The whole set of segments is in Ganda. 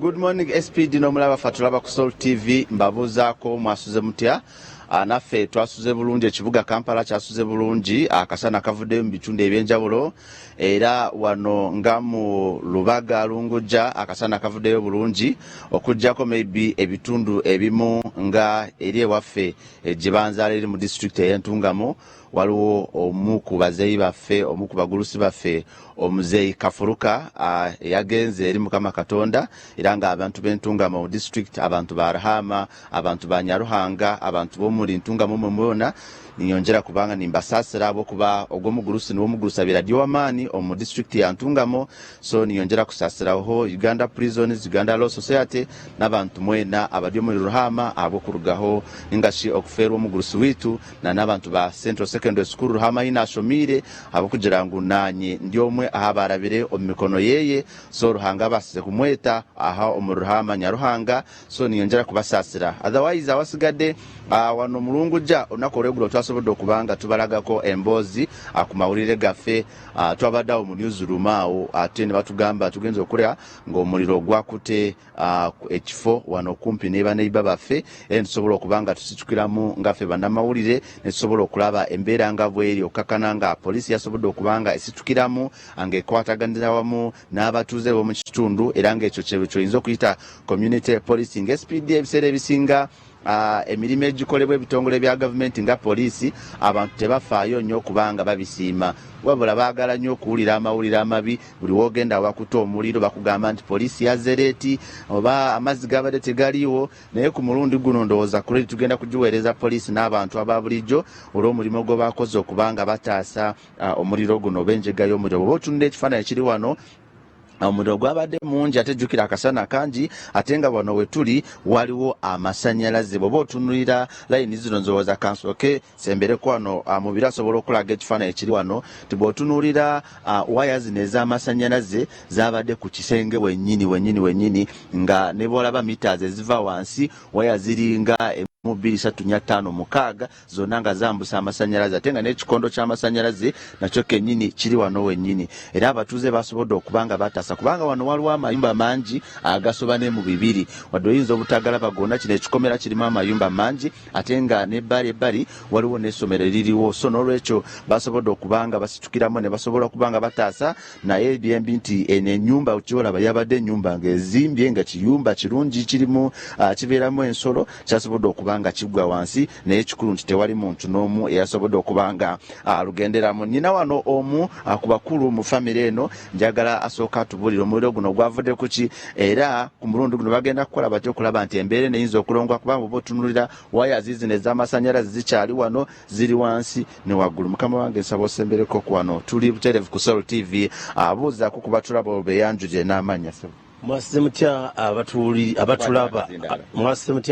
Good morning SPD nomulaba fatulaba ku Soul TV mbabuzaako mwasuze mutya naffe twasuze bulungi ekibuga Kampala kyasuze bulungi akasana kavudde mu bitundu ebyenjawulo era wano nga mu Lubaga Lungujja akasana kavuddeyo bulungi okujjako maybe ebitundu ebimu nga eri ewaffe Jibanzala eri mu district ey'Entungamo waliwo omu ku bazeeyi baffe omu ku bagulusi baffe omuzeeyi Kafuruka yagenze eri Mukama Katonda era nga abantu b'Entungamo mu district abantu ba Rahama abantu ba Nyaruhanga abantu b'omuli Ntungamo mumona ninyongera kubanga nimbasasira abo kuba ogw'omugulusi n'omugulusa biradio wamaani omu district ya Ntungamo so ninyongera kusasiraho Uganda Prisons Uganda Law Society n'abantu mwena abadyo muri Ruhama abo kurugaho ningashi okufera omugulusi witu na n'abantu ba Central Secondary School Ruhama inashomire abo kugira ngo nanye ndi omwe ahabarabire omikono yeye so Ruhanga basize kumweta aha omu Ruhama Nyaruhanga so ninyongera kubasasira otherwise awasigadde wano mulungujja onakolegulo twasobodde okubanga tubalagako embozi ku mawulire gaffe twabaddawo mu newsroom awo ate ne batugamba tugenze okulya ng'omuliro gwakute ekifo wano kumpi ne baneiba baffe era tusobola okubanga tusitukiramu ngaffe bannamawulire ne tusobola okulaba embeera nga bweri okakana nga poliisi yasobodde okubanga esitukiramu ng'ekwataganira wamu n'abatuuze b'omu kitundu era ng'ekyo kyoyinza okuyita community policing SPD ebiseera ebisinga emirimu egikolebwa ebitongole bya gavumenti nga poliisi abantu tebafaayo nnyo kubanga babisiima wabula baagala nnyo okuwulira amawulire amabi buli wogenda wakuta omuliro bakugamba nti poliisi yazereeti oba amazzi gabadde tegaliiwo naye ku mulundi guno ndowooza kuleri tugenda kugiweereza poliisi n'abantu aba bulijjo olw'omulimu gwe bakoze okubanga bataasa omuliro guno oba enjega y'omuliro bwe otunula ekifaananyi kiri wano omuliro gwabadde mungi ate jjukira akasana kangi ate nga wano we tuli waliwo amasanyalaze bw'oba otunulira layini zino nzowooza kansoke sembereko wano mu biro asobola okulaga ekifaananyi ekiri wano ti bw'otunuulira waya zino ez'amasanyalaze zabadde ku kisenge wennyini nga ne bw'olaba meters eziva wansi waya ziringa 2356 zonna nga zambusa amasanyalaze ate nga n'ekikondo ky'amasanyalaze nakyo kennyini kiri wano wennyini era abatuuze basobodde okubanga bataasa kubanga wano waliwo amayumba mangi agasoba ne mu 2 wadde oyinza obutagalaba gonna kino ekikomera kirimu amayumba mangi ate nga n'ebbali waliwo n'essomero eririwo so n'olwekyo basobodde okubanga basitukiramu ne basobola okubanga bataasa naye ebyembi nti eno ennyumba kyolaba yabadde ennyumba ng'ezimbye nga kiyumba kirungi kirimu kibeeramu ensolo kyasobodde okubanga kigwa wansi naye kikulu nti tewali muntu n'omu eyasobodde okubanga alugenderamu nina wano omu ku bakulu mu famire eno njagala asooka atubulira omuliro guno gwavudde kuki era ku mulundi guno bagenda kukola batya okulaba nti embeera neyinza okulongwa kubanga oba otunulira waya zizino ez'amasanyalaze zikyali wano ziri wansi ne waggulu mukama wange nsaba osembereko ku wano tuli buterevu ku Soul TV abuuzaako kuba tulaba obeyanjuje n'amanya mwasize mutya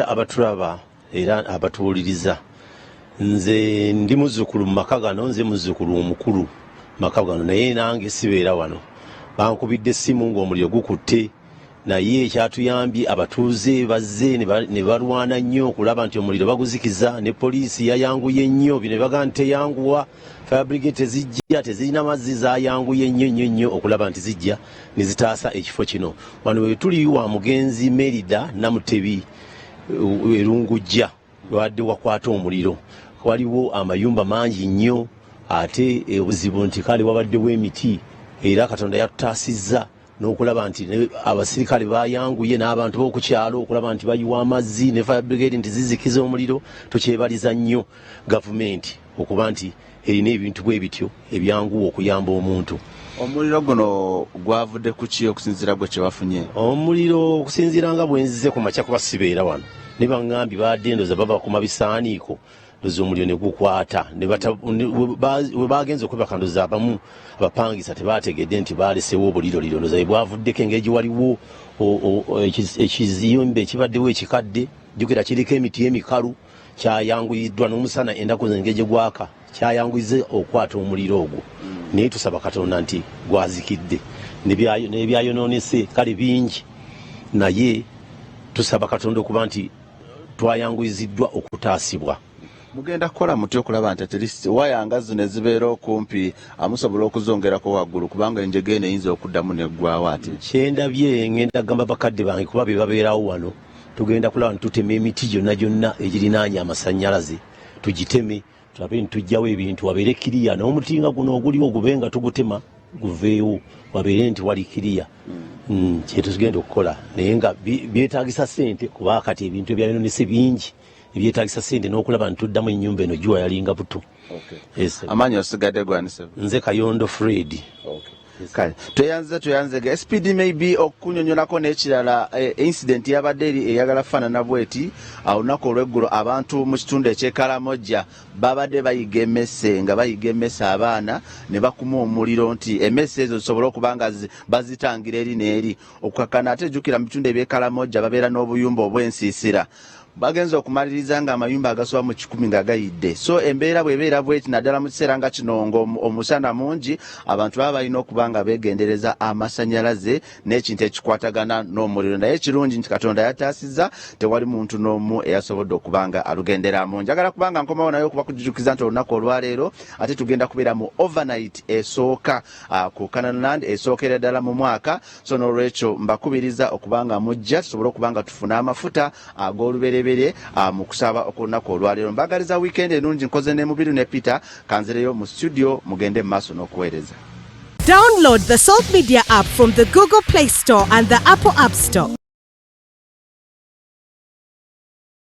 abatulaba era abatuwuliriza nze ndi muzzukulu mu maka gano nze muzzukulu omukulu maka gano naye nange sibeera wano bankubidde essimu ng'omuliro gukutte naye ekyatuyambye abatuuze bazze ne balwana nnyo okulaba nti omuliro baguzikiza ne poliisi yayanguye nnyo bino baga nti teyanguwa fire brigade tezijja tezirina mazzi zayanguye nnyo okulaba nti zijja ne zitaasa ekifo kino wano we tuli wa mugenzi Merida Namutebi Erungujja wadde wakwata omuliro waliwo amayumba mangi nnyo ate obuzibu nti kale wabaddewo emiti era Katonda yatutaasizza n'okulaba nti abasirikale bayanguye n'abantu b'okukyalo okulaba nti bayiwa amazzi ne fire brigade nti zizikiza omuliro tukyebaliza nnyo gavumenti okuba nti erina ebintu bwe bityo ebyanguwa okuyamba omuntu. Omuliro guno gwavudde kuki okusinziira gwe kye bafunye? Omuliro okusinziira nga bwenzize ku makya kuba sibeera wano ne baŋŋambye badde ndoza baba ku mabisaaniiko ndoza omuliro ne gukwata we bagenze okwebaka ndoza abamu abapangisa tebategedde nti balesewo obuliro ndoza bwavuddeko engeri waliwo ekiziyumba ekibaddewo ekikadde jjukira kiriko emiti emikalu kyayanguyiddwa n'omusana endaku zengeri gwaka kyayanguyize okwata omuliro ogwo naye tusaba Katonda nti gwazikidde nebyayonoonese kale bingi naye tusaba Katonda okuba nti twayanguyiziddwa okutaasibwa mugenda kukola mutyo okulaba nti at least waya nga zino ezibeera okumpi amusobola okuzongerako waggulu kubanga enjege eno eyinza okuddamu neggwawo ate kyendabye ngenda kugamba bakadde bange kuba be babeerawo wano tugenda kulaba ntutema emiti gyonna egirinaanya amasannyalaze tugiteme tulabe ntujjawo ebintu wabeere kiriya n'omuti nga guno oguliwo gube nga tugutema guveewo wabeere nti wali kiriya kyetu tugenda okukola naye nga byetaagisa ssente kuba kati ebintu ebyayononese bingi ebyetaagisa ssente n'okulaba ntuddamu ennyumba eno giwa yalinga buto. Amanyi osigadde gwanisebe? Nze Kayondo Fred. Kale tuyanze SPD maybe okunyonyolako n'ekirala incident yabadde eri eyagala faanana bweti olunaku olw'eggulo abantu mu kitundu eky'Ekaramoja babadde bayiga emmese nga bayiga emmese abaana ne bakuma omuliro nti emmese ezo zisobole okuba nga bazitangira eri n'eri okukakana ate jjukira mu bitundu eby'Ekaramoja babeera n'obuyumba obw'ensiisira bagenza okumaliriza nga amayumba agasoba mu 10 nga gayidde so embeera bwebeera bweti naddala mu kiseera nga kino omusana mungi abantu baba balina okuba nga beegendereza amasannyalaze n'ekintu ekikwatagana n'omuliro naye ekirungi nti Katonda yataasizza tewali muntu n'omu eyasobodde okuba nga alugenderamu njagala kubanga nkomawo naye okuba kujjukiza nti olunaku olwaleero ate tugenda kubeera mu overnight esooka ku Canaanland esookera ddala mu mwaka so n'olwekyo mbakubiriza okuba nga mujja tusobole okuba nga tufuna amafuta ag'olubereberye mu kusaba okunaku olwaleero mbagaliza weekend enungi nkoze ne mubiru ne Peter kanzereyo mu studio mugende mu maaso n'okuweereza. Download the Salt Media app from the Google Play Store and the Apple App Store.